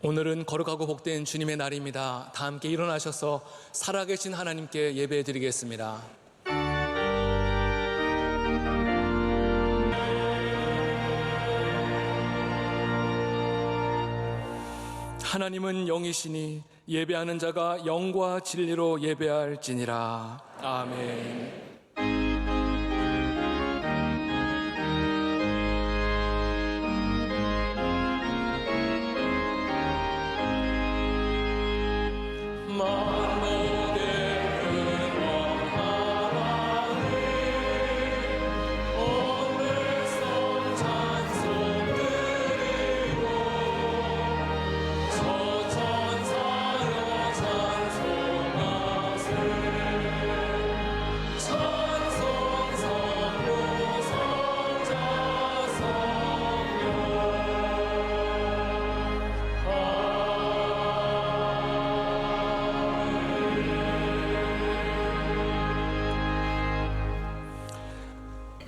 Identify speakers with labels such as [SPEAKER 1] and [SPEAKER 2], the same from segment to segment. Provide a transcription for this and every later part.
[SPEAKER 1] 오늘은 거룩하고 복된 주님의 날입니다. 다 함께 일어나셔서 살아계신 하나님께 예배 드리겠습니다. 하나님은 영이시니 예배하는 자가 영과 진리로 예배할지니라. 아멘.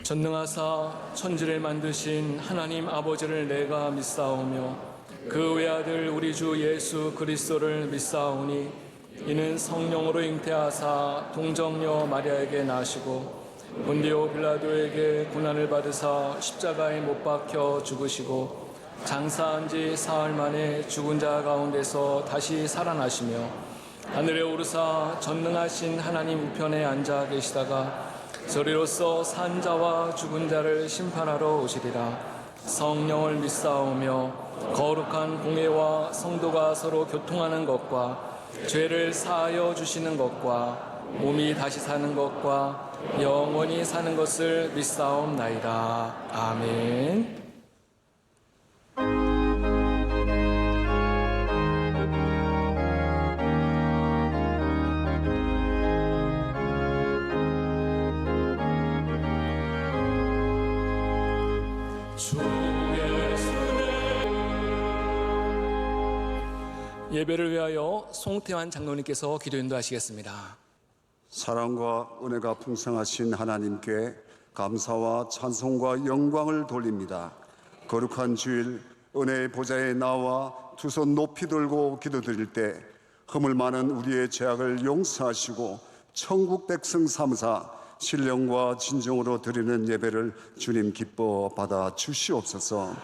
[SPEAKER 1] 전능하사 천지를 만드신 하나님 아버지를 내가 믿사오며 그 외아들 우리 주 예수 그리스도를 믿사오니 이는 성령으로 잉태하사 동정녀 마리아에게 나시고 본디오 빌라도에게 고난을 받으사 십자가에 못 박혀 죽으시고 장사한 지 사흘 만에 죽은 자 가운데서 다시 살아나시며 하늘에 오르사 전능하신 하나님 우편에 앉아 계시다가 저리로서 산자와 죽은 자를 심판하러 오시리라. 성령을 믿사오며 거룩한 공회와 성도가 서로 교통하는 것과 죄를 사하여 주시는 것과 몸이 다시 사는 것과 영원히 사는 것을 믿사옵나이다. 아멘. 예배를 위하여 송태환 장로님께서 기도 인도하시겠습니다.
[SPEAKER 2] 사랑과 은혜가 풍성하신 하나님께 감사와 찬송과 영광을 돌립니다. 거룩한 주일 은혜의 보좌에 나와 두 손 높이 들고 기도드릴 때 허물 많은 우리의 죄악을 용서하시고 천국 백성 삼으사 신령과 진정으로 드리는 예배를 주님 기뻐 받아 주시옵소서.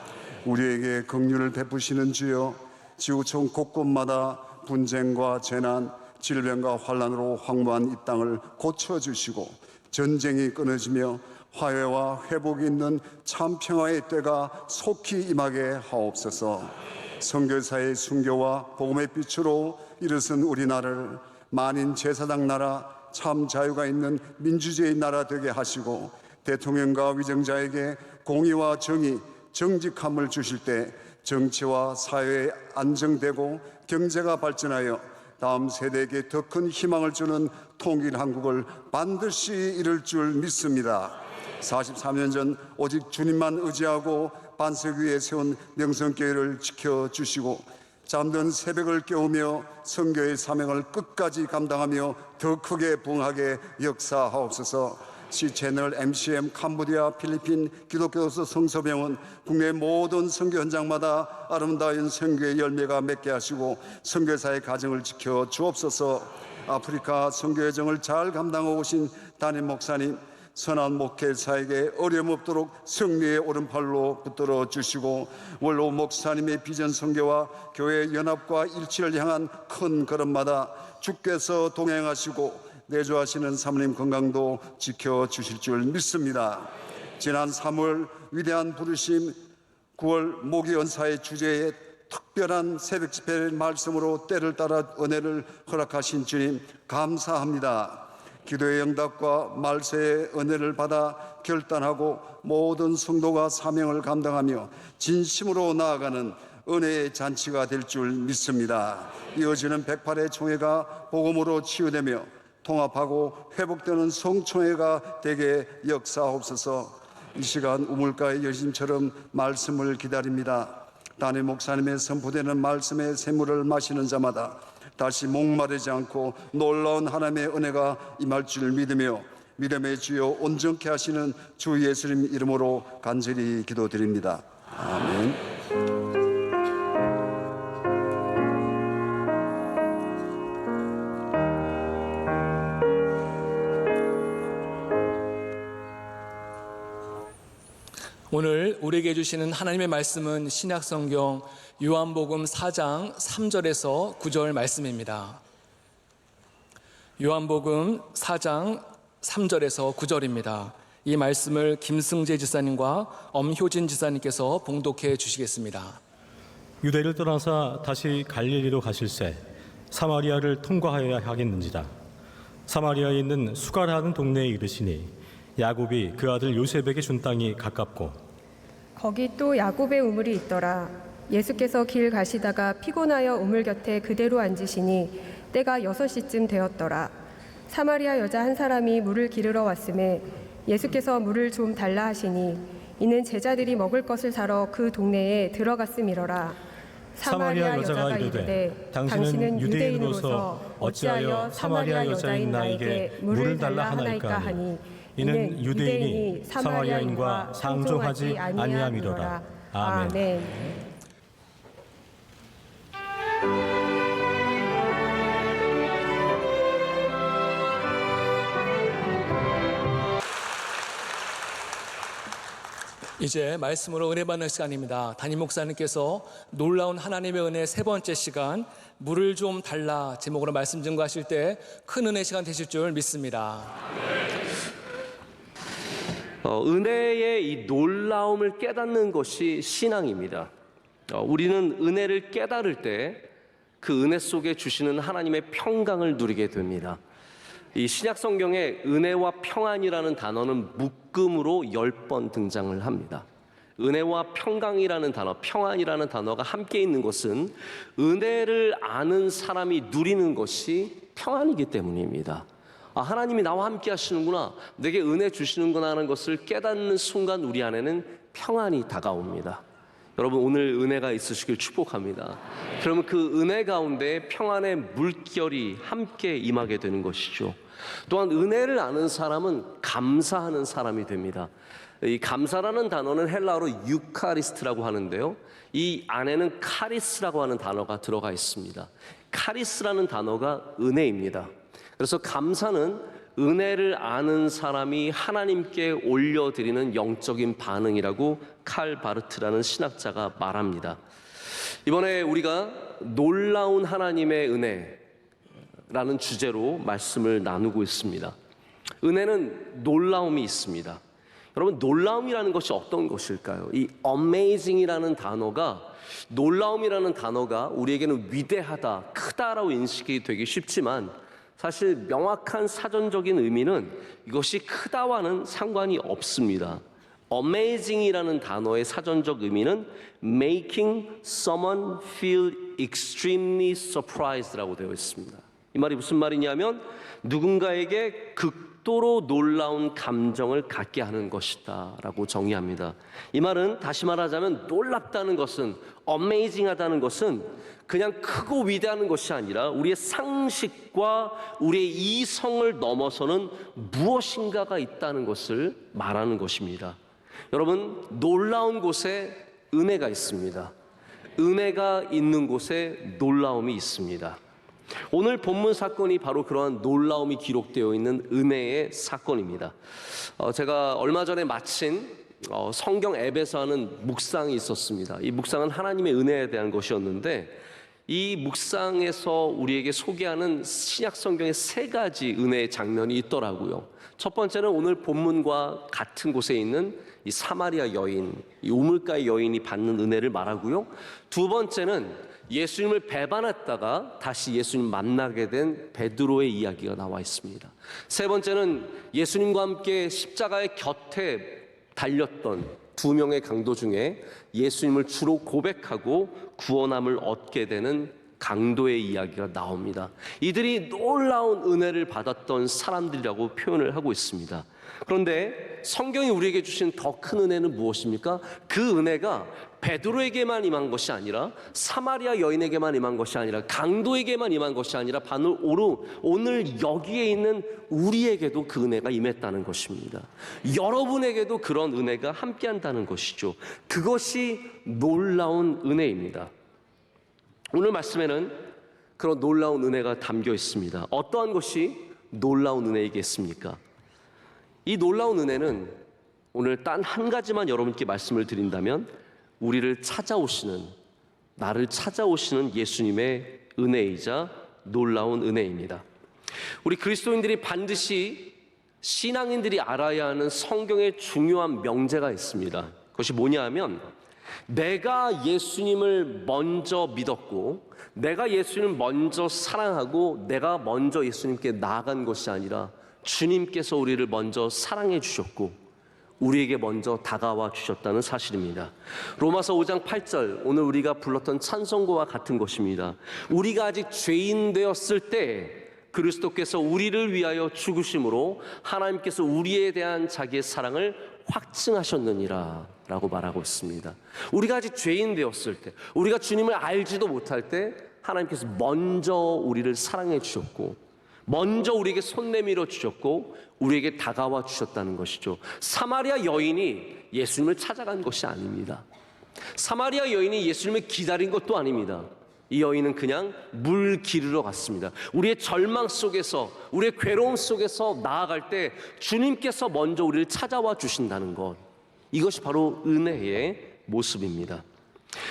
[SPEAKER 2] 우리에게 긍휼을 베푸시는 주여, 지구촌 곳곳마다 분쟁과 재난, 질병과 환난으로 황무한 이 땅을 고쳐주시고 전쟁이 끊어지며 화해와 회복이 있는 참 평화의 때가 속히 임하게 하옵소서. 선교사의 순교와 복음의 빛으로 일어선 우리나라를 만인 제사장 나라, 참 자유가 있는 민주주의 나라 되게 하시고 대통령과 위정자에게 공의와 정의, 정직함을 주실 때 정치와 사회에 안정되고 경제가 발전하여 다음 세대에게 더 큰 희망을 주는 통일 한국을 반드시 이룰 줄 믿습니다. 43년 전 오직 주님만 의지하고 반석 위에 세운 명성교회를 지켜주시고 잠든 새벽을 깨우며 선교의 사명을 끝까지 감당하며 더 크게 부흥하게 역사하옵소서. C채널, MCM, 캄보디아, 필리핀, 기독교도서 성서병원, 국내 모든 선교 현장마다 아름다운 선교의 열매가 맺게 하시고 선교사의 가정을 지켜 주옵소서. 아프리카 선교 여정을 잘 감당하고 오신 담임 목사님, 선한 목회사에게 어려움 없도록 승리의 오른팔로 붙들어 주시고 원로 목사님의 비전 선교와 교회 연합과 일치를 향한 큰 걸음마다 주께서 동행하시고 내주하시는 사모님 건강도 지켜주실 줄 믿습니다. 지난 3월 위대한 부르심 9월 모기 연사의 주제에 특별한 새벽 집회 말씀으로 때를 따라 은혜를 허락하신 주님 감사합니다. 기도의 응답과 말세의 은혜를 받아 결단하고 모든 성도가 사명을 감당하며 진심으로 나아가는 은혜의 잔치가 될 줄 믿습니다. 이어지는 108회 총회가 복음으로 치유되며 통합하고 회복되는 성총회가 되게 역사하옵소서. 이 시간 우물가의 여심처럼 말씀을 기다립니다. 담임 목사님의 선포되는 말씀의 샘물을 마시는 자마다 다시 목마르지 않고 놀라운 하나님의 은혜가 임할 줄 믿으며 믿음의 주여 온전케 하시는 주 예수님 이름으로 간절히 기도드립니다. 아멘.
[SPEAKER 1] 오늘 우리에게 주시는 하나님의 말씀은 신약성경 요한복음 4장 3절에서 9절 말씀입니다. 요한복음 4장 3절에서 9절입니다. 이 말씀을 김승재 지사님과 엄효진 지사님께서 봉독해 주시겠습니다.
[SPEAKER 3] 유대를 떠나사 다시 갈릴리로 가실새 사마리아를 통과하여야 하겠는지라. 사마리아에 있는 수가라는 동네에 이르시니 야곱이 그 아들 요셉에게 준 땅이 가깝고
[SPEAKER 4] 거기 또 야곱의 우물이 있더라. 예수께서 길 가시다가 피곤하여 우물 곁에 그대로 앉으시니 때가 6시쯤 되었더라. 사마리아 여자 한 사람이 물을 기르러 왔음에 예수께서 물을 좀 달라 하시니 이는 제자들이 먹을 것을 사러 그 동네에 들어갔음이러라. 사마리아 여자가 이르되 당신은 유대인으로서 어찌하여 사마리아 여자인 나에게 물을 달라 하나이까 하니 이는 유대인이 사마리아인과 상종하지 아니함이로라. 아멘.
[SPEAKER 1] 이제 말씀으로 은혜 받는 시간입니다. 담임 목사님께서 놀라운 하나님의 은혜 세 번째 시간 물을 좀 달라 제목으로 말씀 증거하실 때 큰 은혜 시간 되실 줄 믿습니다.
[SPEAKER 5] 은혜의 이 놀라움을 깨닫는 것이 신앙입니다. 우리는 은혜를 깨달을 때 그 은혜 속에 주시는 하나님의 평강을 누리게 됩니다. 이 신약 성경에 은혜와 평안이라는 단어는 묶음으로 10번 등장을 합니다. 은혜와 평강이라는 단어, 평안이라는 단어가 함께 있는 것은 은혜를 아는 사람이 누리는 것이 평안이기 때문입니다. 하나님이 나와 함께 하시는구나, 내게 은혜 주시는구나 하는 것을 깨닫는 순간 우리 안에는 평안이 다가옵니다. 여러분, 오늘 은혜가 있으시길 축복합니다. 그러면 그 은혜 가운데 평안의 물결이 함께 임하게 되는 것이죠. 또한 은혜를 아는 사람은 감사하는 사람이 됩니다. 이 감사라는 단어는 헬라어로 유카리스트라고 하는데요, 이 안에는 카리스라고 하는 단어가 들어가 있습니다. 카리스라는 단어가 은혜입니다. 그래서 감사는 은혜를 아는 사람이 하나님께 올려드리는 영적인 반응이라고 칼 바르트라는 신학자가 말합니다. 이번에 우리가 놀라운 하나님의 은혜라는 주제로 말씀을 나누고 있습니다. 은혜는 놀라움이 있습니다. 여러분, 놀라움이라는 것이 어떤 것일까요? 이 amazing이라는 단어가, 놀라움이라는 단어가 우리에게는 위대하다, 크다라고 인식이 되기 쉽지만 사실 명확한 사전적인 의미는 이것이 크다와는 상관이 없습니다. amazing이라는 단어의 사전적 의미는 making someone feel extremely surprised라고 되어 있습니다. 이 말이 무슨 말이냐면 누군가에게 극도로 놀라운 감정을 갖게 하는 것이다 라고 정의합니다. 이 말은 다시 말하자면 놀랍다는 것은, amazing하다는 것은 그냥 크고 위대한 것이 아니라 우리의 상식과 우리의 이성을 넘어서는 무엇인가가 있다는 것을 말하는 것입니다. 여러분, 놀라운 곳에 은혜가 있습니다. 은혜가 있는 곳에 놀라움이 있습니다. 오늘 본문 사건이 바로 그러한 놀라움이 기록되어 있는 은혜의 사건입니다. 제가 얼마 전에 마친 성경 앱에서 하는 묵상이 있었습니다. 이 묵상은 하나님의 은혜에 대한 것이었는데, 이 묵상에서 우리에게 소개하는 신약 성경의 3가지 은혜의 장면이 있더라고요. 첫 번째는 오늘 본문과 같은 곳에 있는 이 사마리아 여인, 이 우물가의 여인이 받는 은혜를 말하고요. 두 번째는 예수님을 배반했다가 다시 예수님 만나게 된 베드로의 이야기가 나와 있습니다. 세 번째는 예수님과 함께 십자가의 곁에 달렸던 2명의 강도 중에 예수님을 주로 고백하고 구원함을 얻게 되는 강도의 이야기가 나옵니다. 이들이 놀라운 은혜를 받았던 사람들이라고 표현을 하고 있습니다. 그런데 성경이 우리에게 주신 더 큰 은혜는 무엇입니까? 그 은혜가 베드로에게만 임한 것이 아니라, 사마리아 여인에게만 임한 것이 아니라, 강도에게만 임한 것이 아니라 오늘 여기에 있는 우리에게도 그 은혜가 임했다는 것입니다. 여러분에게도 그런 은혜가 함께한다는 것이죠. 그것이 놀라운 은혜입니다. 오늘 말씀에는 그런 놀라운 은혜가 담겨 있습니다. 어떠한 것이 놀라운 은혜이겠습니까? 이 놀라운 은혜는 오늘 단 한 가지만 여러분께 말씀을 드린다면 나를 찾아오시는 예수님의 은혜이자 놀라운 은혜입니다. 우리 그리스도인들이 반드시 신앙인들이 알아야 하는 성경의 중요한 명제가 있습니다. 그것이 뭐냐 하면 내가 예수님을 먼저 믿었고 내가 예수님을 먼저 사랑하고 내가 먼저 예수님께 나아간 것이 아니라 주님께서 우리를 먼저 사랑해 주셨고 우리에게 먼저 다가와 주셨다는 사실입니다. 로마서 5장 8절, 오늘 우리가 불렀던 찬송가와 같은 것입니다. 우리가 아직 죄인 되었을 때 그리스도께서 우리를 위하여 죽으심으로 하나님께서 우리에 대한 자기의 사랑을 확증하셨느니라 라고 말하고 있습니다. 우리가 아직 죄인 되었을 때, 우리가 주님을 알지도 못할 때 하나님께서 먼저 우리를 사랑해 주셨고 먼저 우리에게 손 내밀어 주셨고 우리에게 다가와 주셨다는 것이죠. 사마리아 여인이 예수님을 찾아간 것이 아닙니다. 사마리아 여인이 예수님을 기다린 것도 아닙니다. 이 여인은 그냥 물 기르러 갔습니다. 우리의 절망 속에서, 우리의 괴로움 속에서 나아갈 때 주님께서 먼저 우리를 찾아와 주신다는 것, 이것이 바로 은혜의 모습입니다.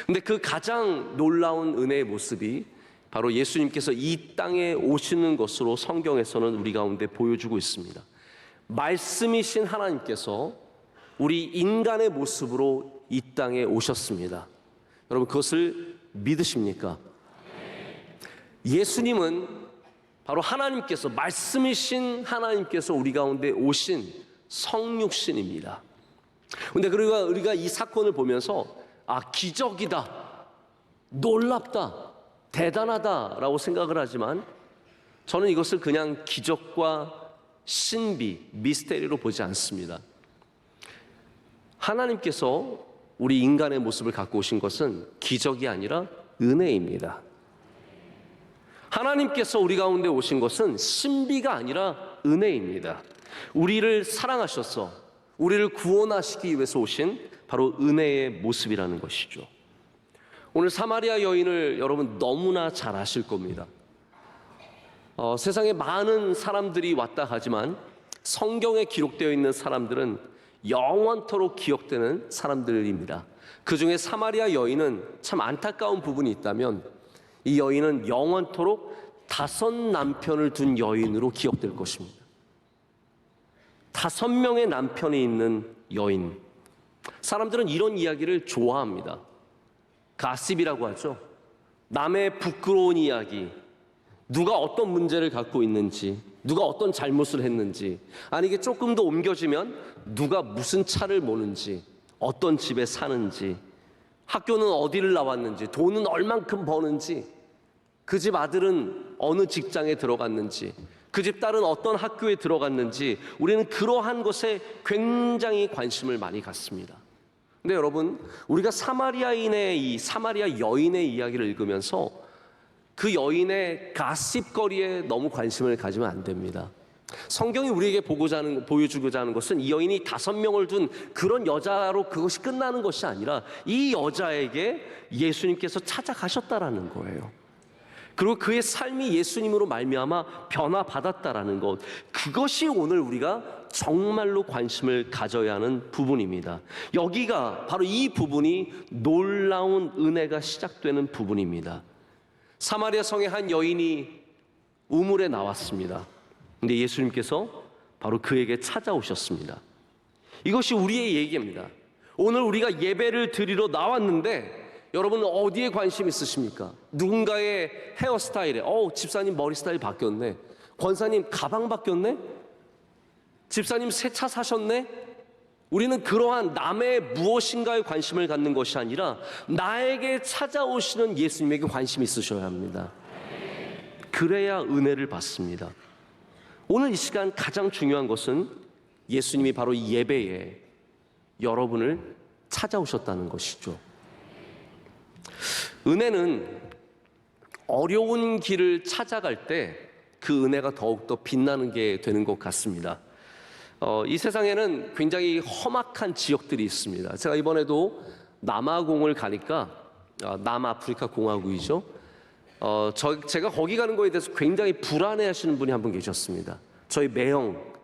[SPEAKER 5] 근데 그 가장 놀라운 은혜의 모습이 바로 예수님께서 이 땅에 오시는 것으로 성경에서는 우리 가운데 보여주고 있습니다. 말씀이신 하나님께서 우리 인간의 모습으로 이 땅에 오셨습니다. 여러분 그것을 믿으십니까? 예수님은 바로 하나님께서, 말씀이신 하나님께서 우리 가운데 오신 성육신입니다. 그런데 우리가 이 사건을 보면서 기적이다, 놀랍다, 대단하다라고 생각을 하지만 저는 이것을 그냥 기적과 신비, 미스테리로 보지 않습니다. 하나님께서 우리 인간의 모습을 갖고 오신 것은 기적이 아니라 은혜입니다. 하나님께서 우리 가운데 오신 것은 신비가 아니라 은혜입니다. 우리를 사랑하셔서 우리를 구원하시기 위해서 오신 바로 은혜의 모습이라는 것이죠. 오늘 사마리아 여인을 여러분 너무나 잘 아실 겁니다. 세상에 많은 사람들이 왔다 가지만 성경에 기록되어 있는 사람들은 영원토록 기억되는 사람들입니다. 그 중에 사마리아 여인은 참 안타까운 부분이 있다면 이 여인은 영원토록 5 남편을 둔 여인으로 기억될 것입니다. 5명의 남편이 있는 여인. 사람들은 이런 이야기를 좋아합니다. 가십이라고 하죠. 남의 부끄러운 이야기, 누가 어떤 문제를 갖고 있는지, 누가 어떤 잘못을 했는지, 아니 이게 조금 더 옮겨지면 누가 무슨 차를 모는지, 어떤 집에 사는지, 학교는 어디를 나왔는지, 돈은 얼만큼 버는지, 그 집 아들은 어느 직장에 들어갔는지, 그 집 딸은 어떤 학교에 들어갔는지, 우리는 그러한 것에 굉장히 관심을 많이 갖습니다. 근데 여러분, 우리가 사마리아 여인의 이야기를 읽으면서 그 여인의 가십거리에 너무 관심을 가지면 안 됩니다. 성경이 우리에게 보여주고자 하는 것은 이 여인이 5명을 둔 그런 여자로 그것이 끝나는 것이 아니라 이 여자에게 예수님께서 찾아가셨다라는 거예요. 그리고 그의 삶이 예수님으로 말미암아 변화받았다라는 것, 그것이 오늘 우리가 정말로 관심을 가져야 하는 부분입니다. 여기가 바로 이 부분이 놀라운 은혜가 시작되는 부분입니다. 사마리아 성의 한 여인이 우물에 나왔습니다. 근데 예수님께서 바로 그에게 찾아오셨습니다. 이것이 우리의 얘기입니다. 오늘 우리가 예배를 드리러 나왔는데 여러분은 어디에 관심 있으십니까? 누군가의 헤어스타일에 집사님 머리 스타일 바뀌었네, 권사님 가방 바뀌었네, 집사님 새 차 사셨네. 우리는 그러한 남의 무엇인가에 관심을 갖는 것이 아니라 나에게 찾아오시는 예수님에게 관심이 있으셔야 합니다. 그래야 은혜를 받습니다. 오늘 이 시간 가장 중요한 것은 예수님이 바로 이 예배에 여러분을 찾아오셨다는 것이죠. 은혜는 어려운 길을 찾아갈 때 그 은혜가 더욱더 빛나는 게 되는 것 같습니다. 이 세상에는 굉장히 험악한 지역들이 있습니다. 제가 이번에도 남아공을 가니까, 남아프리카 공화국이죠. 제가 거기 가는 거에 대해서 굉장히 불안해하시는 분이 한 분 계셨습니다. 저희 매형,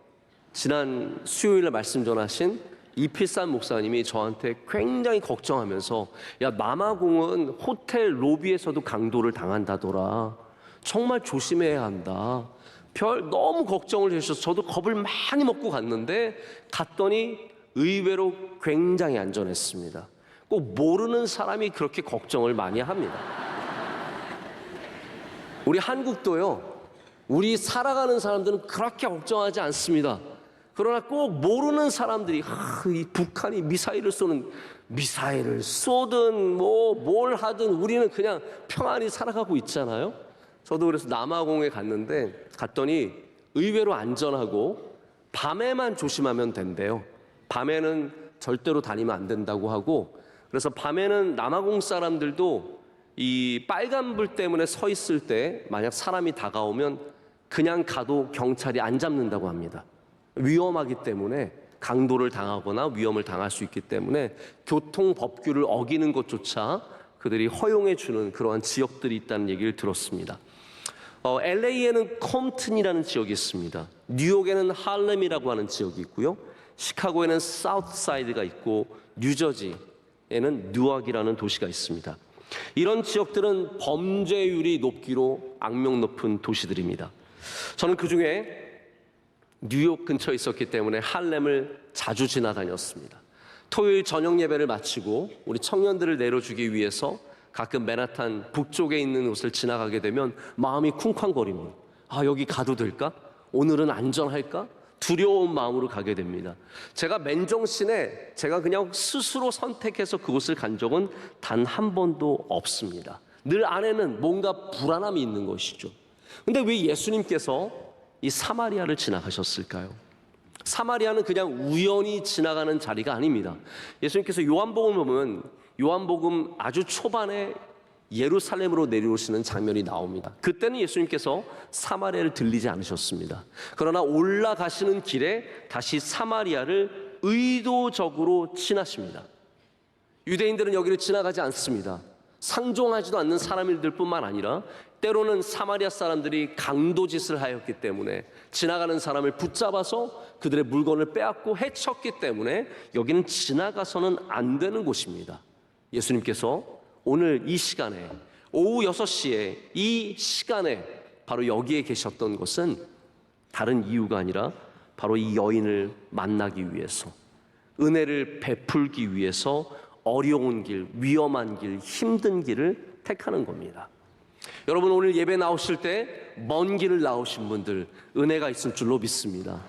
[SPEAKER 5] 지난 수요일에 말씀 전하신 이필산 목사님이 저한테 굉장히 걱정하면서 야, 남아공은 호텔 로비에서도 강도를 당한다더라. 정말 조심해야 한다. 너무 걱정을 해주셔서 저도 겁을 많이 먹고 갔더니 의외로 굉장히 안전했습니다. 꼭 모르는 사람이 그렇게 걱정을 많이 합니다. 우리 한국도요, 우리 살아가는 사람들은 그렇게 걱정하지 않습니다. 그러나 꼭 모르는 사람들이 이 북한이 미사일을 쏘든 뭘 하든 우리는 그냥 평안히 살아가고 있잖아요. 저도 그래서 남아공에 갔더니 의외로 안전하고 밤에만 조심하면 된대요. 밤에는 절대로 다니면 안 된다고 하고, 그래서 밤에는 남아공 사람들도 이 빨간불 때문에 서 있을 때 만약 사람이 다가오면 그냥 가도 경찰이 안 잡는다고 합니다. 위험하기 때문에, 강도를 당하거나 위험을 당할 수 있기 때문에 교통 법규를 어기는 것조차 그들이 허용해 주는 그러한 지역들이 있다는 얘기를 들었습니다. LA에는 컴튼이라는 지역이 있습니다. 뉴욕에는 할렘이라고 하는 지역이 있고요. 시카고에는 사우스사이드가 있고 뉴저지에는 뉴악이라는 도시가 있습니다. 이런 지역들은 범죄율이 높기로 악명 높은 도시들입니다. 저는 그중에 뉴욕 근처에 있었기 때문에 할렘을 자주 지나다녔습니다. 토요일 저녁 예배를 마치고 우리 청년들을 내려주기 위해서 가끔 맨하탄 북쪽에 있는 곳을 지나가게 되면 마음이 쿵쾅거립니다. 여기 가도 될까? 오늘은 안전할까? 두려운 마음으로 가게 됩니다. 제가 맨정신에 제가 그냥 스스로 선택해서 그곳을 간 적은 단 한 번도 없습니다. 늘 안에는 뭔가 불안함이 있는 것이죠. 근데 왜 예수님께서 이 사마리아를 지나가셨을까요? 사마리아는 그냥 우연히 지나가는 자리가 아닙니다. 예수님께서 요한복음을 보면 요한복음 아주 초반에 예루살렘으로 내려오시는 장면이 나옵니다. 그때는 예수님께서 사마리아를 들리지 않으셨습니다. 그러나 올라가시는 길에 다시 사마리아를 의도적으로 지나십니다. 유대인들은 여기를 지나가지 않습니다. 상종하지도 않는 사람들 뿐만 아니라 때로는 사마리아 사람들이 강도짓을 하였기 때문에 지나가는 사람을 붙잡아서 그들의 물건을 빼앗고 해쳤기 때문에 여기는 지나가서는 안 되는 곳입니다. 예수님께서 오늘 이 시간에 오후 6시에 이 시간에 바로 여기에 계셨던 것은 다른 이유가 아니라 바로 이 여인을 만나기 위해서, 은혜를 베풀기 위해서 어려운 길, 위험한 길, 힘든 길을 택하는 겁니다. 여러분, 오늘 예배 나오실 때 먼 길을 나오신 분들 은혜가 있을 줄로 믿습니다.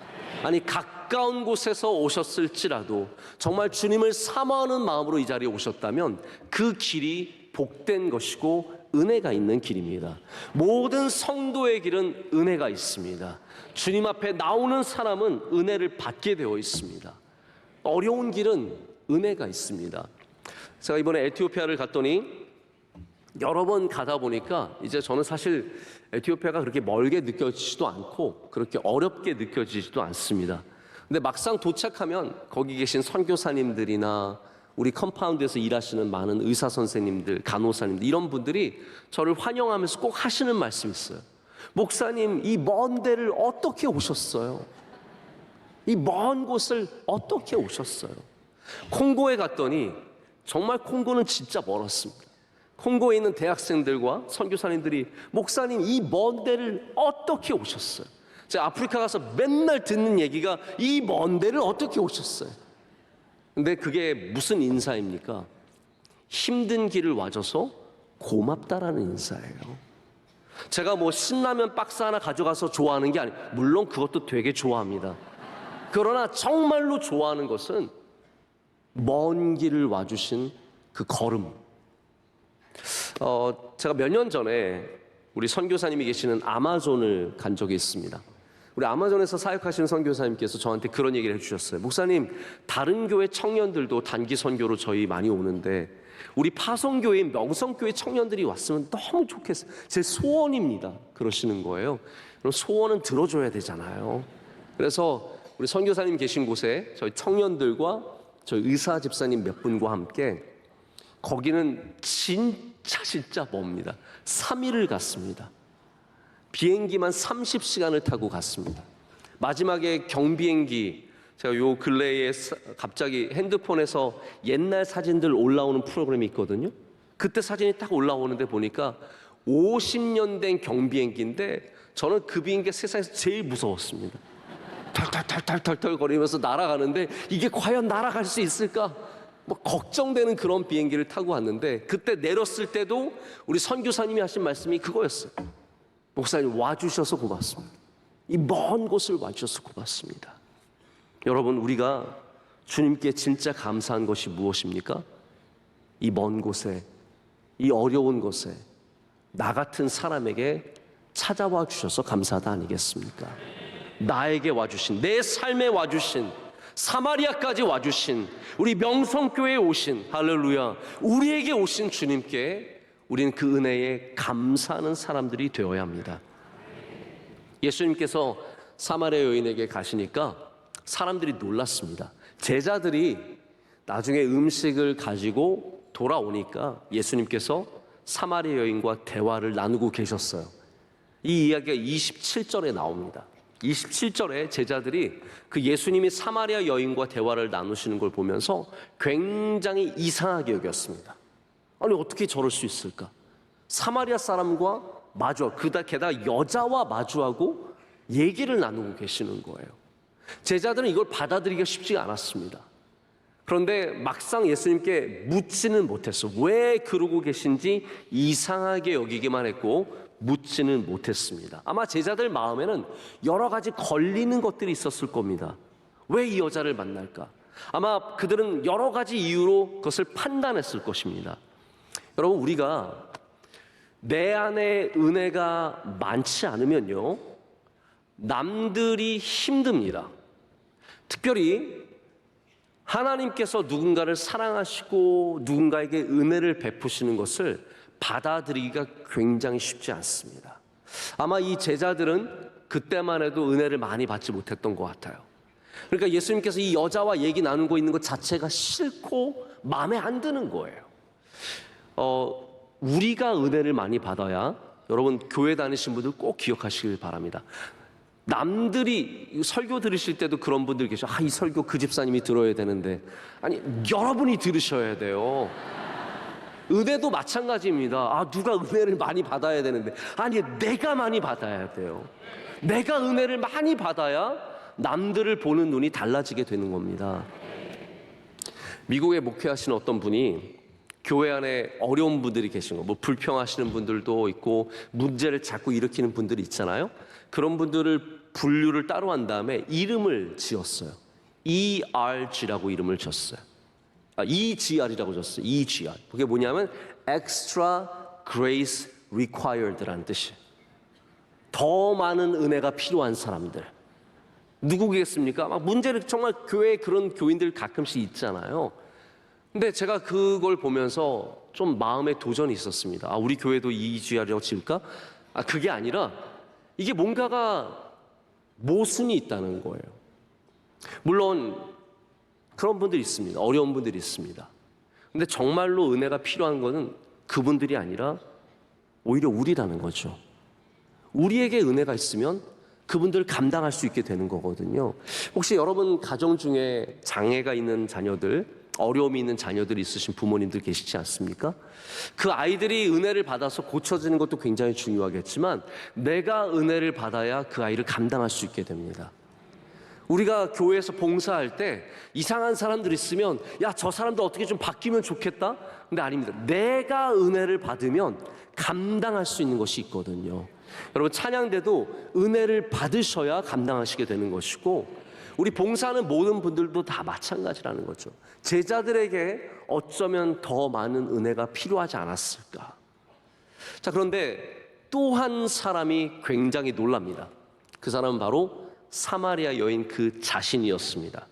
[SPEAKER 5] 아니, 가까운 곳에서 오셨을지라도 정말 주님을 사모하는 마음으로 이 자리에 오셨다면 그 길이 복된 것이고 은혜가 있는 길입니다. 모든 성도의 길은 은혜가 있습니다. 주님 앞에 나오는 사람은 은혜를 받게 되어 있습니다. 어려운 길은 은혜가 있습니다. 제가 이번에 에티오피아를 갔더니 여러 번 가다 보니까 이제 저는 사실 에티오피아가 그렇게 멀게 느껴지지도 않고 그렇게 어렵게 느껴지지도 않습니다. 근데 막상 도착하면 거기 계신 선교사님들이나 우리 컴파운드에서 일하시는 많은 의사 선생님들, 간호사님들, 이런 분들이 저를 환영하면서 꼭 하시는 말씀이 있어요. 목사님, 이 먼 데를 어떻게 오셨어요? 이 먼 곳을 어떻게 오셨어요? 콩고에 갔더니 정말 콩고는 진짜 멀었습니다. 콩고에 있는 대학생들과 선교사님들이 목사님, 이 먼 데를 어떻게 오셨어요? 제가 아프리카 가서 맨날 듣는 얘기가 이 먼 데를 어떻게 오셨어요? 근데 그게 무슨 인사입니까? 힘든 길을 와줘서 고맙다라는 인사예요. 제가 뭐 신라면 박스 하나 가져가서 좋아하는 게 아니에요. 물론 그것도 되게 좋아합니다. 그러나 정말로 좋아하는 것은 먼 길을 와주신 그 걸음. 제가 몇 년 전에 우리 선교사님이 계시는 아마존을 간 적이 있습니다. 우리 아마존에서 사역하시는 선교사님께서 저한테 그런 얘기를 해주셨어요. 목사님, 다른 교회 청년들도 단기 선교로 저희 많이 오는데 우리 파송교회인 명성교회 청년들이 왔으면 너무 좋겠어요. 제 소원입니다. 그러시는 거예요. 그럼 소원은 들어줘야 되잖아요. 그래서 우리 선교사님 계신 곳에 저희 청년들과 저희 의사 집사님 몇 분과 함께, 거기는 진짜 멉니다. 3일을 갔습니다. 비행기만 30시간을 타고 갔습니다. 마지막에 경비행기 제가 요 근래에 갑자기 핸드폰에서 옛날 사진들 올라오는 프로그램이 있거든요. 그때 사진이 딱 올라오는데 보니까 50년 된 경비행기인데 저는 그 비행기가 세상에서 제일 무서웠습니다. 털털털털털 거리면서 날아가는데 이게 과연 날아갈 수 있을까? 뭐 걱정되는 그런 비행기를 타고 왔는데 그때 내렸을 때도 우리 선교사님이 하신 말씀이 그거였어요. 목사님 와주셔서 고맙습니다. 이 먼 곳을 와주셔서 고맙습니다. 여러분, 우리가 주님께 진짜 감사한 것이 무엇입니까? 이 먼 곳에, 이 어려운 곳에 나 같은 사람에게 찾아와 주셔서 감사하다 아니겠습니까? 나에게 와주신, 내 삶에 와주신, 사마리아까지 와주신, 우리 명성교회에 오신, 할렐루야, 우리에게 오신 주님께 우리는 그 은혜에 감사하는 사람들이 되어야 합니다. 예수님께서 사마리아 여인에게 가시니까 사람들이 놀랐습니다. 제자들이 나중에 음식을 가지고 돌아오니까 예수님께서 사마리아 여인과 대화를 나누고 계셨어요. 이 이야기가 27절에 나옵니다. 27절에 제자들이 그 예수님이 사마리아 여인과 대화를 나누시는 걸 보면서 굉장히 이상하게 여겼습니다. 아니 어떻게 저럴 수 있을까? 사마리아 사람과 게다가 여자와 마주하고 얘기를 나누고 계시는 거예요. 제자들은 이걸 받아들이기가 쉽지가 않았습니다. 그런데 막상 예수님께 묻지는 못했어. 왜 그러고 계신지 이상하게 여기기만 했고 묻지는 못했습니다. 아마 제자들 마음에는 여러 가지 걸리는 것들이 있었을 겁니다. 왜 이 여자를 만날까? 아마 그들은 여러 가지 이유로 그것을 판단했을 것입니다. 여러분, 우리가 내 안에 은혜가 많지 않으면요, 남들이 힘듭니다. 특별히 하나님께서 누군가를 사랑하시고 누군가에게 은혜를 베푸시는 것을 받아들이기가 굉장히 쉽지 않습니다. 아마 이 제자들은 그때만 해도 은혜를 많이 받지 못했던 것 같아요. 그러니까 예수님께서 이 여자와 얘기 나누고 있는 것 자체가 싫고 마음에 안 드는 거예요. 우리가 은혜를 많이 받아야, 여러분 교회 다니신 분들 꼭 기억하시길 바랍니다. 남들이 설교 들으실 때도 그런 분들 계셔. 이 설교 그 집사님이 들어야 되는데, 아니 여러분이 들으셔야 돼요. 은혜도 마찬가지입니다. 누가 은혜를 많이 받아야 되는데, 아니 내가 많이 받아야 돼요. 내가 은혜를 많이 받아야 남들을 보는 눈이 달라지게 되는 겁니다. 미국에 목회하시는 어떤 분이 교회 안에 어려운 분들이 계신 거, 뭐 불평하시는 분들도 있고 문제를 자꾸 일으키는 분들이 있잖아요. 그런 분들을 분류를 따로 한 다음에 이름을 지었어요. ERG라고 이름을 줬어요. EGR이라고 줬어요. EGR. 그게 뭐냐면 Extra Grace Required라는 뜻이에요. 더 많은 은혜가 필요한 사람들. 누구겠습니까? 문제를 정말 교회에 그런 교인들 가끔씩 있잖아요. 근데 제가 그걸 보면서 좀 마음에 도전이 있었습니다. 우리 교회도 EGR이라고 지을까? 그게 아니라 이게 뭔가가 모순이 있다는 거예요. 물론 그런 분들이 있습니다. 어려운 분들이 있습니다. 근데 정말로 은혜가 필요한 거는 그분들이 아니라 오히려 우리라는 거죠. 우리에게 은혜가 있으면 그분들을 감당할 수 있게 되는 거거든요. 혹시 여러분 가정 중에 장애가 있는 자녀들, 어려움이 있는 자녀들이 있으신 부모님들 계시지 않습니까? 그 아이들이 은혜를 받아서 고쳐지는 것도 굉장히 중요하겠지만 내가 은혜를 받아야 그 아이를 감당할 수 있게 됩니다. 우리가 교회에서 봉사할 때 이상한 사람들 있으면 저 사람도 어떻게 좀 바뀌면 좋겠다? 근데 아닙니다. 내가 은혜를 받으면 감당할 수 있는 것이 있거든요. 여러분 찬양대도 은혜를 받으셔야 감당하시게 되는 것이고, 우리 봉사하는 모든 분들도 다 마찬가지라는 거죠. 제자들에게 어쩌면 더 많은 은혜가 필요하지 않았을까? 자, 그런데 또 한 사람이 굉장히 놀랍니다. 그 사람은 바로 사마리아 여인 그 자신이었습니다.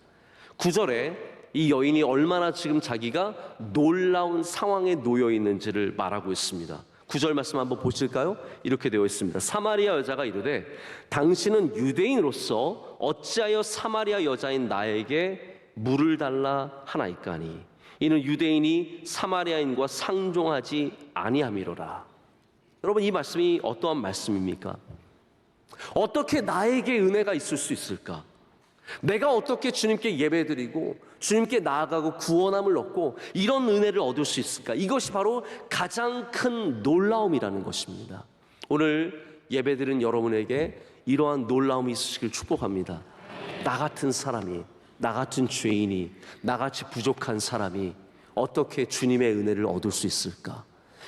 [SPEAKER 5] 9절에 이 여인이 얼마나 지금 자기가 놀라운 상황에 놓여 있는지를 말하고 있습니다. 9절 말씀 한번 보실까요? 이렇게 되어 있습니다. 사마리아 여자가 이르되 당신은 유대인으로서 어찌하여 사마리아 여자인 나에게 물을 달라 하나이까니 이는 유대인이 사마리아인과 상종하지 아니함이로라. 여러분 이 말씀이 어떠한 말씀입니까? 어떻게 나에게 은혜가 있을 수 있을까? 내가 어떻게 주님께 예배드리고 주님께 나아가고 구원함을 얻고 이런 은혜를 얻을 수 있을까? 이것이 바로 가장 큰 놀라움이라는 것입니다. 오늘 예배드린 여러분에게 이러한 놀라움이 있으시길 축복합니다. 나 같은 사람이, 나 같은 죄인이, 나같이 부족한 사람이 어떻게 주님의 은혜를 얻을 수 있을까?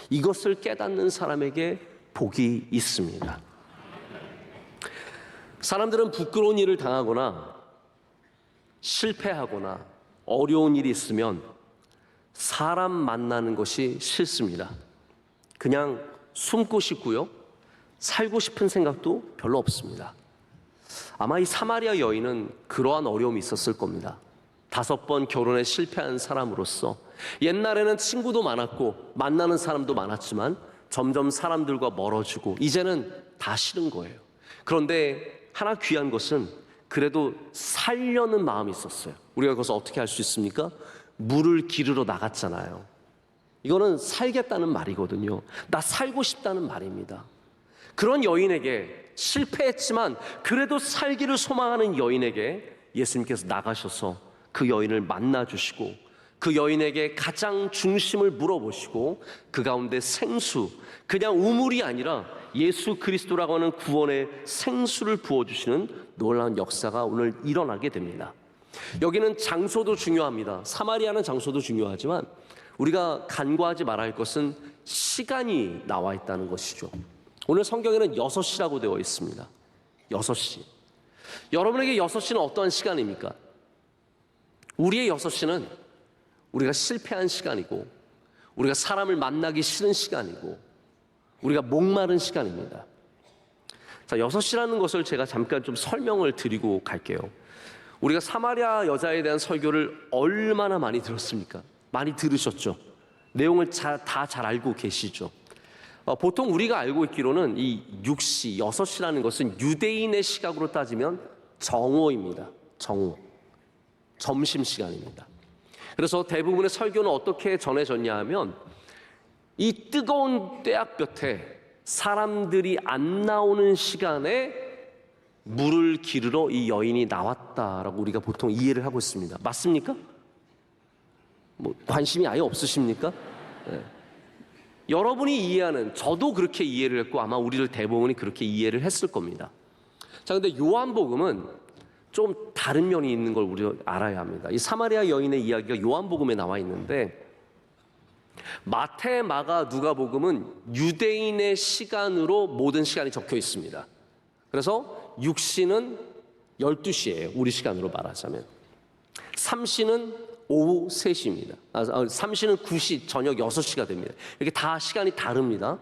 [SPEAKER 5] 이것을 깨닫는 사람에게 복이 있습니다. 사람들은 부끄러운 일을 당하거나 실패하거나 어려운 일이 있으면 사람 만나는 것이 싫습니다. 그냥 숨고 싶고요, 살고 싶은 생각도 별로 없습니다. 아마 이 사마리아 여인은 그러한 어려움이 있었을 겁니다. 5번 결혼에 실패한 사람으로서 옛날에는 친구도 많았고 만나는 사람도 많았지만 점점 사람들과 멀어지고 이제는 다 싫은 거예요. 그런데 하나 귀한 것은 그래도 살려는 마음이 있었어요. 우리가 거기서 어떻게 할 수 있습니까? 물을 기르러 나갔잖아요. 이거는 살겠다는 말이거든요. 나 살고 싶다는 말입니다. 그런 여인에게, 실패했지만 그래도 살기를 소망하는 여인에게 예수님께서 나가셔서 그 여인을 만나주시고 그 여인에게 가장 중심을 물어보시고 그 가운데 생수, 그냥 우물이 아니라 예수 그리스도라고 하는 구원의 생수를 부어주시는 놀라운 역사가 오늘 일어나게 됩니다. 여기는 장소도 중요합니다. 사마리아는 장소도 중요하지만 우리가 간과하지 말아야 할 것은 시간이 나와 있다는 것이죠. 오늘 성경에는 6시라고 되어 있습니다. 6시. 여러분에게 6시는 어떠한 시간입니까? 우리의 6시는 우리가 실패한 시간이고 우리가 사람을 만나기 싫은 시간이고 우리가 목마른 시간입니다. 자, 6시라는 것을 제가 잠깐 좀 설명을 드리고 갈게요. 우리가 사마리아 여자에 대한 설교를 얼마나 많이 들었습니까? 많이 들으셨죠? 내용을 다 잘 알고 계시죠? 보통 우리가 알고 있기로는 이 6시, 6시라는 것은 유대인의 시각으로 따지면 정오입니다. 정오. 점심시간입니다. 그래서 대부분의 설교는 어떻게 전해졌냐 하면 이 뜨거운 떼약볕에 사람들이 안 나오는 시간에 물을 기르러 이 여인이 나왔다라고 우리가 보통 이해를 하고 있습니다. 맞습니까? 뭐 관심이 아예 없으십니까? 네. 여러분이 이해하는, 저도 그렇게 이해를 했고 아마 우리를 대부분이 그렇게 이해를 했을 겁니다. 자, 근데 요한복음은 좀 다른 면이 있는 걸 우리가 알아야 합니다. 이 사마리아 여인의 이야기가 요한복음에 나와 있는데 마태, 마가, 누가복음은 유대인의 시간으로 모든 시간이 적혀 있습니다. 그래서 6시는 12시예요. 우리 시간으로 말하자면. 3시는 오후 3시입니다. 3시는 9시, 저녁 6시가 됩니다. 이렇게 다 시간이 다릅니다.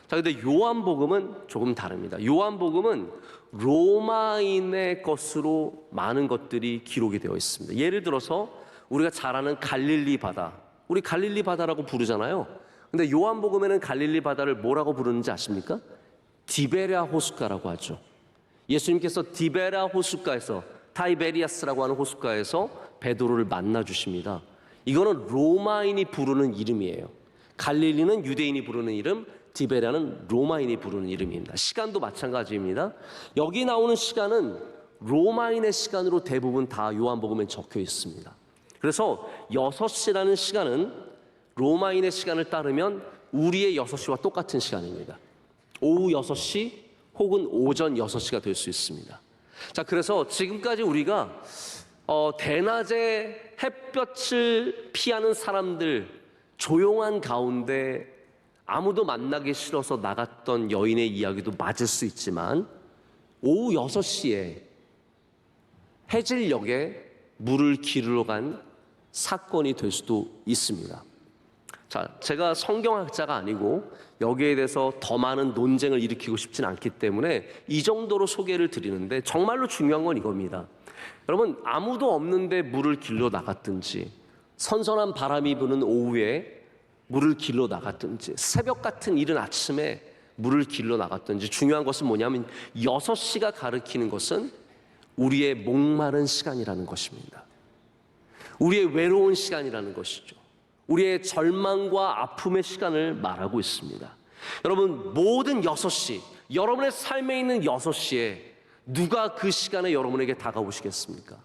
[SPEAKER 5] 자, 근데 요한복음은 조금 다릅니다. 요한복음은 로마인의 것으로 많은 것들이 기록이 되어 있습니다. 예를 들어서 우리가 잘 아는 갈릴리 바다, 우리 갈릴리 바다라고 부르잖아요. 근데 요한복음에는 갈릴리 바다를 뭐라고 부르는지 아십니까? 디베랴 호숫가라고 하죠. 예수님께서 디베랴 호숫가에서, 타이베리아스라고 하는 호숫가에서 베드로를 만나 주십니다. 이거는 로마인이 부르는 이름이에요. 갈릴리는 유대인이 부르는 이름, 디베랴는 로마인이 부르는 이름입니다. 시간도 마찬가지입니다. 여기 나오는 시간은 로마인의 시간으로 대부분 다 요한복음에 적혀 있습니다. 그래서 6시라는 시간은 로마인의 시간을 따르면 우리의 6시와 똑같은 시간입니다. 오후 6시 혹은 오전 6시가 될 수 있습니다. 자, 그래서 지금까지 우리가 대낮에 햇볕을 피하는 사람들, 조용한 가운데 아무도 만나기 싫어서 나갔던 여인의 이야기도 맞을 수 있지만 오후 6시에 해질녘에 물을 기르러 간 사건이 될 수도 있습니다. 자, 제가 성경학자가 아니고 여기에 대해서 더 많은 논쟁을 일으키고 싶지는 않기 때문에 이 정도로 소개를 드리는데 정말로 중요한 건 이겁니다. 여러분, 아무도 없는데 물을 길러 나갔든지 선선한 바람이 부는 오후에 물을 길러 나갔든지 새벽 같은 이른 아침에 물을 길러 나갔든지 중요한 것은 뭐냐면 6시가 가리키는 것은 우리의 목마른 시간이라는 것입니다. 우리의 외로운 시간이라는 것이죠. 우리의 절망과 아픔의 시간을 말하고 있습니다. 여러분, 모든 6시, 여러분의 삶에 있는 6시에 누가 그 시간에 여러분에게 다가오시겠습니까?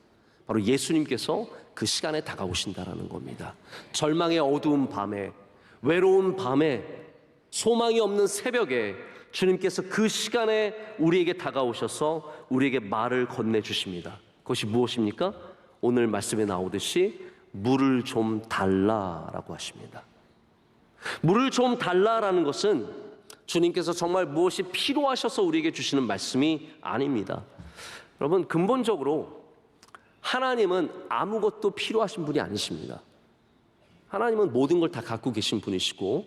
[SPEAKER 5] 바로 예수님께서 그 시간에 다가오신다라는 겁니다. 절망의 어두운 밤에, 외로운 밤에, 소망이 없는 새벽에 주님께서 그 시간에 우리에게 다가오셔서 우리에게 말을 건네주십니다. 그것이 무엇입니까? 오늘 말씀에 나오듯이 물을 좀 달라라고 하십니다. 물을 좀 달라라는 것은 주님께서 정말 무엇이 필요하셔서 우리에게 주시는 말씀이 아닙니다. 여러분, 근본적으로 하나님은 아무것도 필요하신 분이 아니십니다. 하나님은 모든 걸 다 갖고 계신 분이시고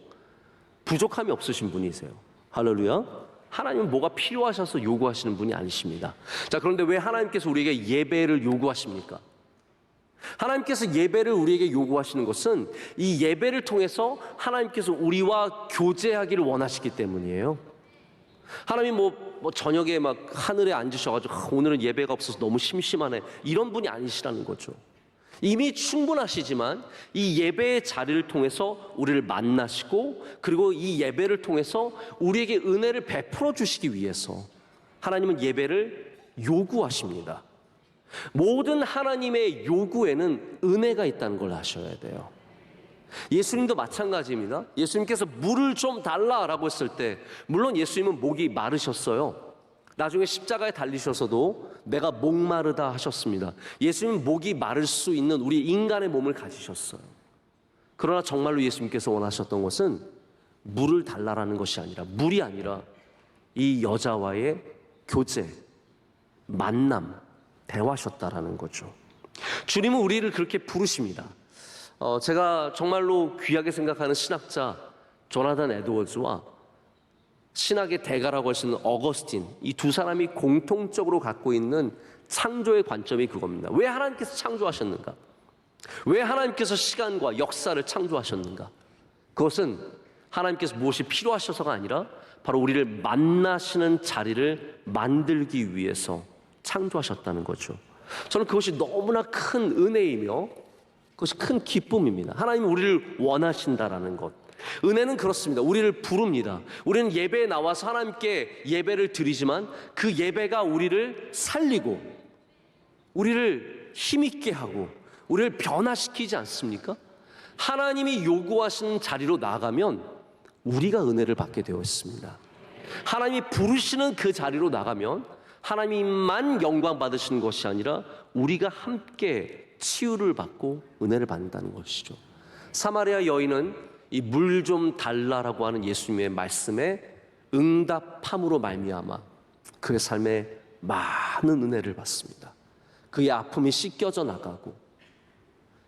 [SPEAKER 5] 부족함이 없으신 분이세요. 할렐루야. 하나님은 뭐가 필요하셔서 요구하시는 분이 아니십니다. 자, 그런데 왜 하나님께서 우리에게 예배를 요구하십니까? 하나님께서 예배를 우리에게 요구하시는 것은 이 예배를 통해서 하나님께서 우리와 교제하기를 원하시기 때문이에요. 하나님 뭐 저녁에 막 하늘에 앉으셔가지고 오늘은 예배가 없어서 너무 심심하네, 이런 분이 아니시라는 거죠. 이미 충분하시지만 이 예배의 자리를 통해서 우리를 만나시고, 그리고 이 예배를 통해서 우리에게 은혜를 베풀어 주시기 위해서 하나님은 예배를 요구하십니다. 모든 하나님의 요구에는 은혜가 있다는 걸 아셔야 돼요. 예수님도 마찬가지입니다. 예수님께서 물을 좀 달라라고 했을 때, 물론 예수님은 목이 마르셨어요. 나중에 십자가에 달리셔서도 내가 목마르다 하셨습니다. 예수님은 목이 마를 수 있는 우리 인간의 몸을 가지셨어요. 그러나 정말로 예수님께서 원하셨던 것은 물을 달라라는 것이 아니라, 물이 아니라 이 여자와의 교제, 만남, 대화하셨다라는 거죠. 주님은 우리를 그렇게 부르십니다. 제가 정말로 귀하게 생각하는 신학자 조나단 에드워즈와 신학의 대가라고 할 수 있는 어거스틴, 이 두 사람이 공통적으로 갖고 있는 창조의 관점이 그겁니다. 왜 하나님께서 창조하셨는가? 왜 하나님께서 시간과 역사를 창조하셨는가? 그것은 하나님께서 무엇이 필요하셔서가 아니라 바로 우리를 만나시는 자리를 만들기 위해서 창조하셨다는 거죠. 저는 그것이 너무나 큰 은혜이며 그것이 큰 기쁨입니다. 하나님은 우리를 원하신다라는 것. 은혜는 그렇습니다. 우리를 부릅니다. 우리는 예배에 나와서 하나님께 예배를 드리지만 그 예배가 우리를 살리고 우리를 힘있게 하고 우리를 변화시키지 않습니까? 하나님이 요구하시는 자리로 나가면 우리가 은혜를 받게 되어 있습니다. 하나님이 부르시는 그 자리로 나가면 하나님만 영광 받으시는 것이 아니라 우리가 함께 치유를 받고 은혜를 받는다는 것이죠. 사마리아 여인은 이 물 좀 달라라고 하는 예수님의 말씀에 응답함으로 말미암아 그의 삶에 많은 은혜를 받습니다. 그의 아픔이 씻겨져 나가고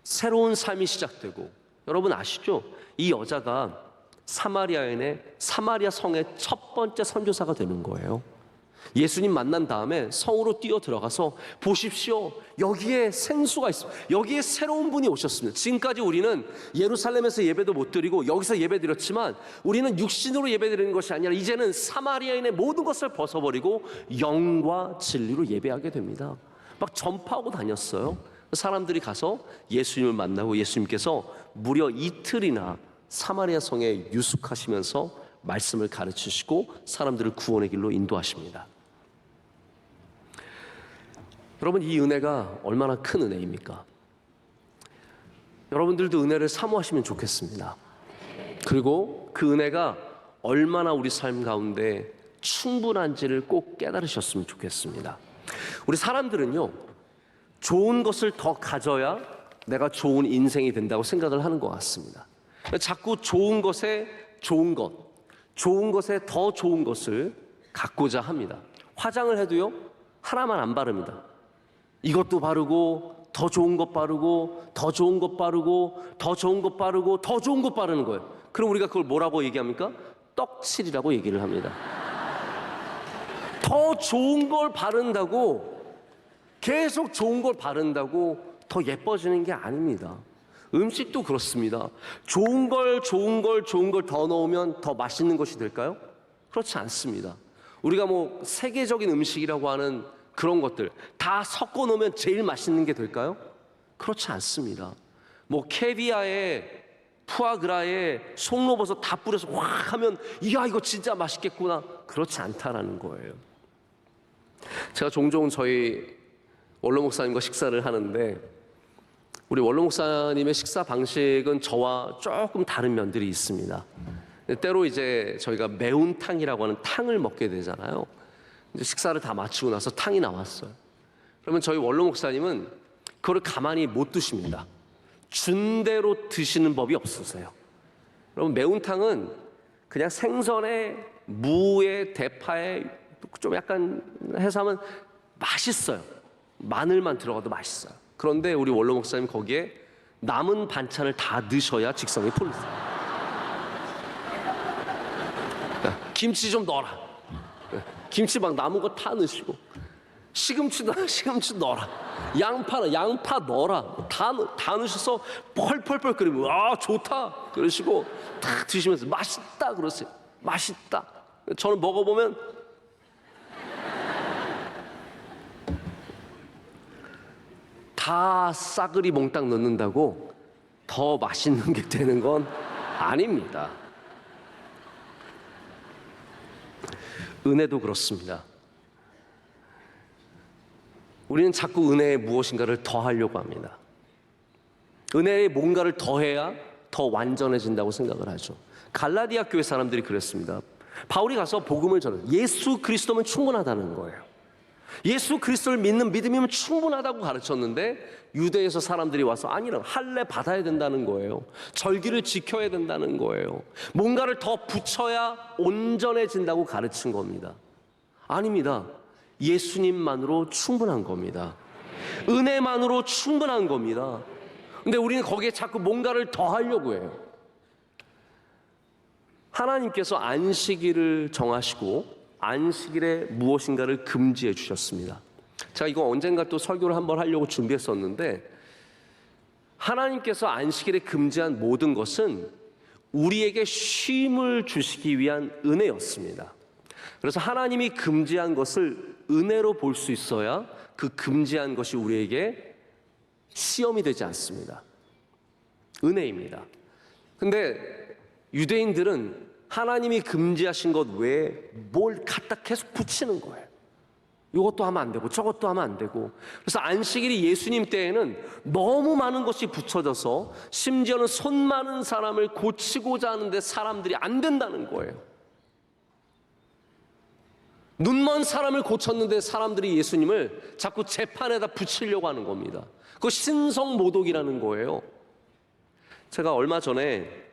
[SPEAKER 5] 새로운 삶이 시작되고, 여러분 아시죠? 이 여자가 사마리아인의 사마리아 성의 첫 번째 선교사가 되는 거예요. 예수님 만난 다음에 성으로 뛰어 들어가서 보십시오, 여기에 생수가 있습니다. 여기에 새로운 분이 오셨습니다. 지금까지 우리는 예루살렘에서 예배도 못 드리고 여기서 예배 드렸지만 우리는 육신으로 예배 드리는 것이 아니라 이제는 사마리아인의 모든 것을 벗어버리고 영과 진리로 예배하게 됩니다. 막 전파하고 다녔어요. 사람들이 가서 예수님을 만나고 예수님께서 무려 이틀이나 사마리아 성에 유숙하시면서 말씀을 가르치시고 사람들을 구원의 길로 인도하십니다. 여러분, 이 은혜가 얼마나 큰 은혜입니까? 여러분들도 은혜를 사모하시면 좋겠습니다. 그리고 그 은혜가 얼마나 우리 삶 가운데 충분한지를 꼭 깨달으셨으면 좋겠습니다. 우리 사람들은요, 좋은 것을 더 가져야 내가 좋은 인생이 된다고 생각을 하는 것 같습니다. 자꾸 좋은 것에 좋은 것, 좋은 것에 더 좋은 것을 갖고자 합니다. 화장을 해도요, 하나만 안 바릅니다. 이것도 바르고 더 좋은 것 바르고 더 좋은 것 바르고 더 좋은 것 바르고 더 좋은 것 바르는 거예요. 그럼 우리가 그걸 뭐라고 얘기합니까? 떡칠이라고 얘기를 합니다. 더 좋은 걸 바른다고, 계속 좋은 걸 바른다고 더 예뻐지는 게 아닙니다. 음식도 그렇습니다. 좋은 걸 더 넣으면 더 맛있는 것이 될까요? 그렇지 않습니다. 우리가 뭐 세계적인 음식이라고 하는 그런 것들 다 섞어 놓으면 제일 맛있는 게 될까요? 그렇지 않습니다. 뭐 캐비아에 푸아그라에 송로버섯 다 뿌려서 확 하면 이야 이거 진짜 맛있겠구나, 그렇지 않다라는 거예요. 제가 종종 저희 원로 목사님과 식사를 하는데 우리 원로 목사님의 식사 방식은 저와 조금 다른 면들이 있습니다. 때로 이제 저희가 매운탕이라고 하는 탕을 먹게 되잖아요. 이제 식사를 다 마치고 나서 탕이 나왔어요. 그러면 저희 원로 목사님은 그거를 가만히 못 드십니다. 준 대로 드시는 법이 없으세요. 여러분, 매운탕은 그냥 생선에 무에 대파에 좀 약간 해서 하면 맛있어요. 마늘만 들어가도 맛있어요. 그런데 우리 원로 목사님 거기에 남은 반찬을 다 넣으셔야 직성이 풀리세요. 김치 좀 넣어라. 김치 막 남은 거 다 넣으시고, 시금치 넣어라. 양파 넣어라. 다 넣으셔서 펄펄펄 끓이면 아 좋다 그러시고 딱 드시면서 맛있다 그러세요. 맛있다. 저는 먹어보면 다 싸그리 몽땅 넣는다고 더 맛있는 게 되는 건 아닙니다. 은혜도 그렇습니다. 우리는 자꾸 은혜에 무엇인가를 더하려고 합니다. 은혜에 뭔가를 더해야 더 완전해진다고 생각을 하죠. 갈라디아 교회 사람들이 그랬습니다. 바울이 가서 복음을 전해요. 예수 그리스도면 충분하다는 거예요. 예수 그리스도를 믿는 믿음이면 충분하다고 가르쳤는데 유대에서 사람들이 와서 아니라 할례 받아야 된다는 거예요. 절기를 지켜야 된다는 거예요. 뭔가를 더 붙여야 온전해진다고 가르친 겁니다. 아닙니다. 예수님만으로 충분한 겁니다. 은혜만으로 충분한 겁니다. 근데 우리는 거기에 자꾸 뭔가를 더 하려고 해요. 하나님께서 안식일을 정하시고 안식일에 무엇인가를 금지해 주셨습니다. 제가 이거 언젠가 또 설교를 한번 하려고 준비했었는데, 하나님께서 안식일에 금지한 모든 것은 우리에게 쉼을 주시기 위한 은혜였습니다. 그래서 하나님이 금지한 것을 은혜로 볼 수 있어야 그 금지한 것이 우리에게 시험이 되지 않습니다. 은혜입니다. 근데 유대인들은 하나님이 금지하신 것 외에 뭘 갖다 계속 붙이는 거예요. 이것도 하면 안 되고 저것도 하면 안 되고. 그래서 안식일이 예수님 때에는 너무 많은 것이 붙여져서 심지어는 손 많은 사람을 고치고자 하는데 사람들이 안 된다는 거예요. 눈먼 사람을 고쳤는데 사람들이 예수님을 자꾸 재판에다 붙이려고 하는 겁니다. 그거 신성모독이라는 거예요. 제가 얼마 전에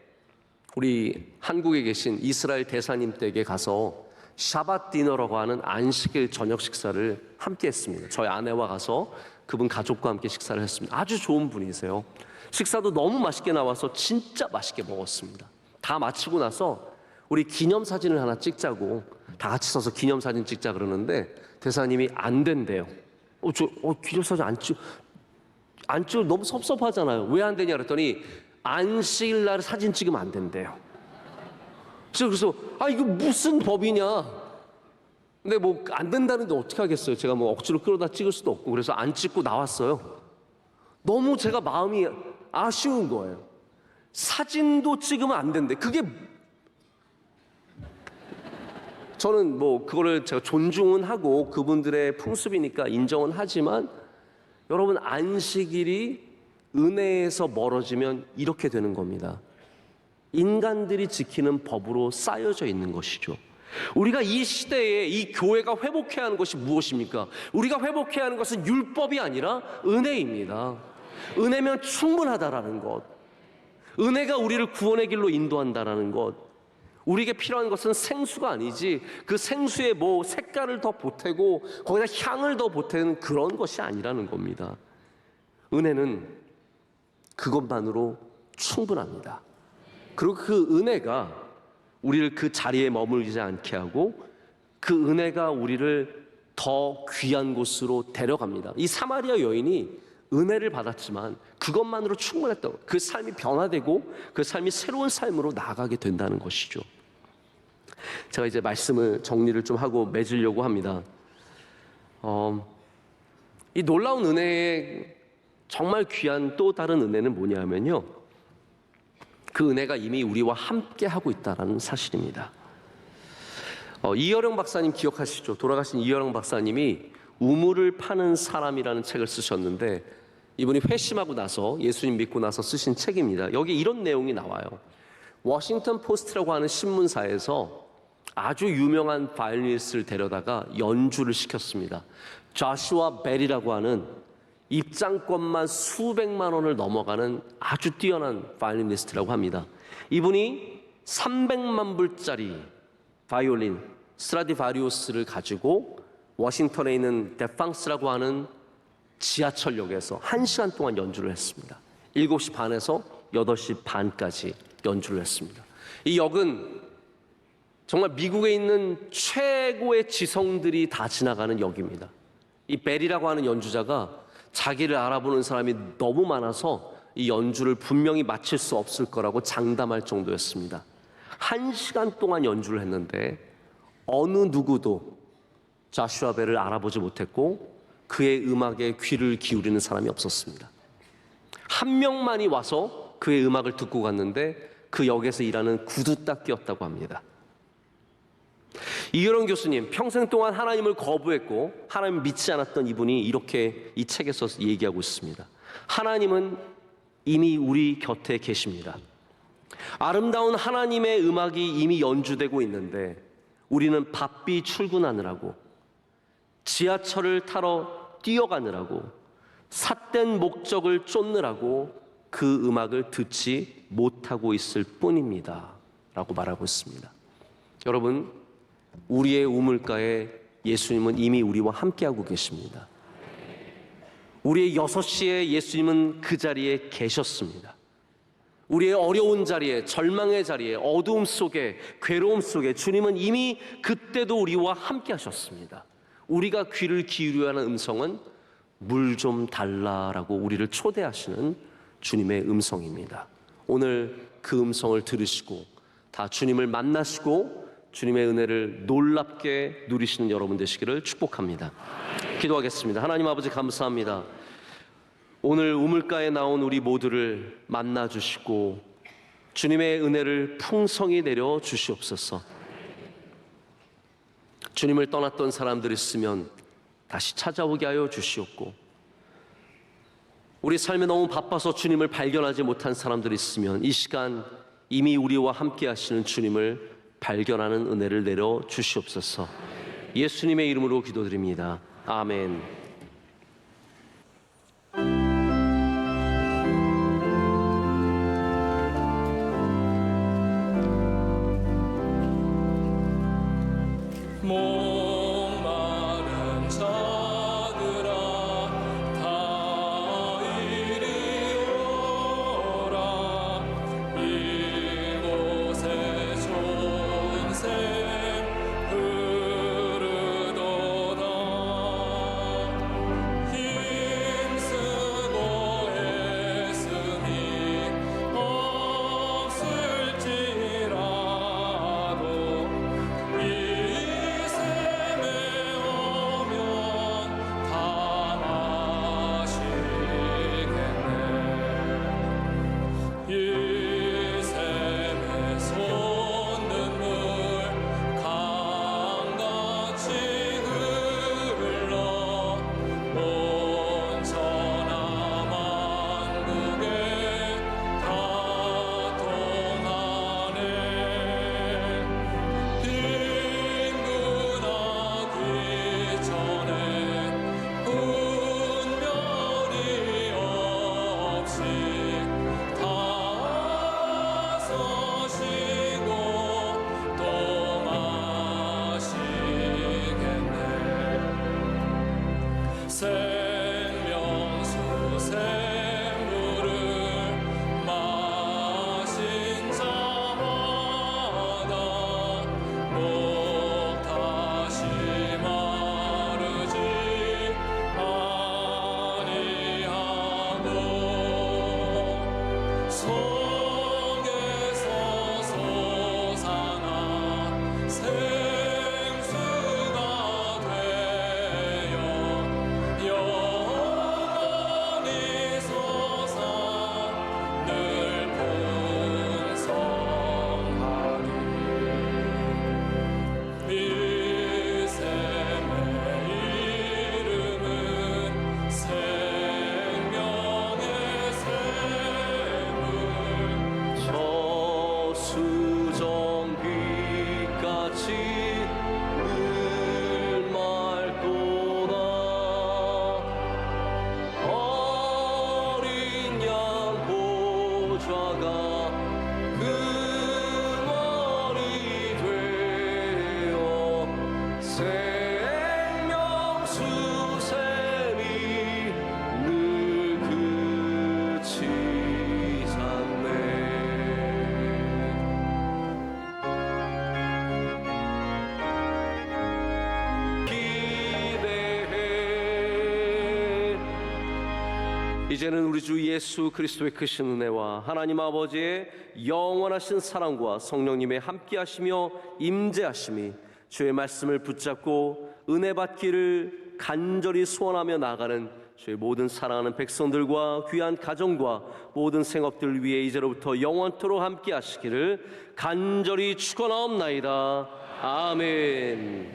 [SPEAKER 5] 우리 한국에 계신 이스라엘 대사님 댁에 가서 샤밧 디너라고 하는 안식일 저녁 식사를 함께 했습니다. 저희 아내와 가서 그분 가족과 함께 식사를 했습니다. 아주 좋은 분이세요. 식사도 너무 맛있게 나와서 진짜 맛있게 먹었습니다. 다 마치고 나서 우리 기념사진을 하나 찍자고 다 같이 서서 기념사진 찍자 그러는데 대사님이 안 된대요. 기념사진 안 찍어 너무 섭섭하잖아요. 왜 안 되냐 그랬더니 안식일 날 사진 찍으면 안 된대요. 그래서 이거 무슨 법이냐. 근데 뭐 안 된다는데 어떻게 하겠어요. 제가 뭐 억지로 끌어다 찍을 수도 없고. 그래서 안 찍고 나왔어요. 너무 제가 마음이 아쉬운 거예요. 사진도 찍으면 안 된대. 그게 저는 뭐 그거를 제가 존중은 하고 그분들의 풍습이니까 인정은 하지만, 여러분, 안식일이 은혜에서 멀어지면 이렇게 되는 겁니다. 인간들이 지키는 법으로 쌓여져 있는 것이죠. 우리가 이 시대에 이 교회가 회복해야 하는 것이 무엇입니까? 우리가 회복해야 하는 것은 율법이 아니라 은혜입니다. 은혜면 충분하다라는 것, 은혜가 우리를 구원의 길로 인도한다라는 것. 우리에게 필요한 것은 생수가 아니지 그 생수에 뭐 색깔을 더 보태고 거기다 향을 더 보태는 그런 것이 아니라는 겁니다. 은혜는 그것만으로 충분합니다. 그리고 그 은혜가 우리를 그 자리에 머물지 않게 하고 그 은혜가 우리를 더 귀한 곳으로 데려갑니다. 이 사마리아 여인이 은혜를 받았지만 그것만으로 충분했던, 그 삶이 변화되고 그 삶이 새로운 삶으로 나아가게 된다는 것이죠. 제가 이제 말씀을 정리를 좀 하고 맺으려고 합니다. 이 놀라운 은혜의 정말 귀한 또 다른 은혜는 뭐냐면요, 그 은혜가 이미 우리와 함께 하고 있다는 사실입니다. 이여령 박사님 기억하시죠? 돌아가신 이여령 박사님이 우물을 파는 사람이라는 책을 쓰셨는데 이분이 회심하고 나서 예수님 믿고 나서 쓰신 책입니다. 여기 이런 내용이 나와요. 워싱턴 포스트라고 하는 신문사에서 아주 유명한 바이올리니스트를 데려다가 연주를 시켰습니다. 조슈아 벨이라고 하는 입장권만 수백만 원을 넘어가는 아주 뛰어난 바이올리니스트라고 합니다. 이분이 300만 불짜리 바이올린 스트라디바리우스를 가지고 워싱턴에 있는 데팡스라고 하는 지하철역에서 1시간 동안 연주를 했습니다. 7시 반에서 8시 반까지 연주를 했습니다. 이 역은 정말 미국에 있는 최고의 지성들이 다 지나가는 역입니다. 이 벨이라고 하는 연주자가 자기를 알아보는 사람이 너무 많아서 이 연주를 분명히 마칠 수 없을 거라고 장담할 정도였습니다. 1시간 동안 연주를 했는데 어느 누구도 조슈아 벨을 알아보지 못했고 그의 음악에 귀를 기울이는 사람이 없었습니다. 한 명만이 와서 그의 음악을 듣고 갔는데 그 역에서 일하는 구두닦이였다고 합니다. 이여령 교수님, 평생 동안 하나님을 거부했고 하나님을 믿지 않았던 이분이 이렇게 이 책에서 얘기하고 있습니다. 하나님은 이미 우리 곁에 계십니다. 아름다운 하나님의 음악이 이미 연주되고 있는데 우리는 바삐 출근하느라고, 지하철을 타러 뛰어가느라고, 삿된 목적을 쫓느라고 그 음악을 듣지 못하고 있을 뿐입니다 라고 말하고 있습니다. 여러분, 우리의 우물가에 예수님은 이미 우리와 함께하고 계십니다. 우리의 6시에 예수님은 그 자리에 계셨습니다. 우리의 어려운 자리에, 절망의 자리에, 어두움 속에, 괴로움 속에 주님은 이미 그때도 우리와 함께 하셨습니다. 우리가 귀를 기울여야 하는 음성은 물 좀 달라라고 우리를 초대하시는 주님의 음성입니다. 오늘 그 음성을 들으시고 다 주님을 만나시고 주님의 은혜를 놀랍게 누리시는 여러분 되시기를 축복합니다. 기도하겠습니다. 하나님 아버지 감사합니다. 오늘 우물가에 나온 우리 모두를 만나주시고 주님의 은혜를 풍성히 내려 주시옵소서. 주님을 떠났던 사람들이 있으면 다시 찾아오게 하여 주시옵고, 우리 삶에 너무 바빠서 주님을 발견하지 못한 사람들이 있으면 이 시간 이미 우리와 함께 하시는 주님을 발견하는 은혜를 내려 주시옵소서. 예수님의 이름으로 기도드립니다. 아멘.
[SPEAKER 1] 목마른 자들아 다 이리 오라. 이곳에 좋은 샘 흐르도다. 힘쓰고 애쓰니 없을지라도 이 샘에 오면 다 마시겠네. 이 샘에 솟는 물 강같이 흘러 온 천하 만국에 다 통하네. 빈군하기 전에 분별이 없이 다 서시고 또 마시겠네. 생명수 샘물을 마신 자마다 목 다시 마르지 아니하고 속에서 솟아나 생수가 되어
[SPEAKER 5] 늘 맑도다. 어린 양 보좌가 그 머리 되어 생명수 샘이 늘 그치지 않네. 이제는 우리 주 예수 그리스도의 크신 은혜와 하나님 아버지의 영원하신 사랑과 성령님의 함께하시며 임재하심이 주의 말씀을 붙잡고 은혜 받기를 간절히 소원하며 나아가는 주의 모든 사랑하는 백성들과 귀한 가정과 모든 생업들 위해 이제로부터 영원토록 함께하시기를 간절히 축원하옵나이다. 아멘.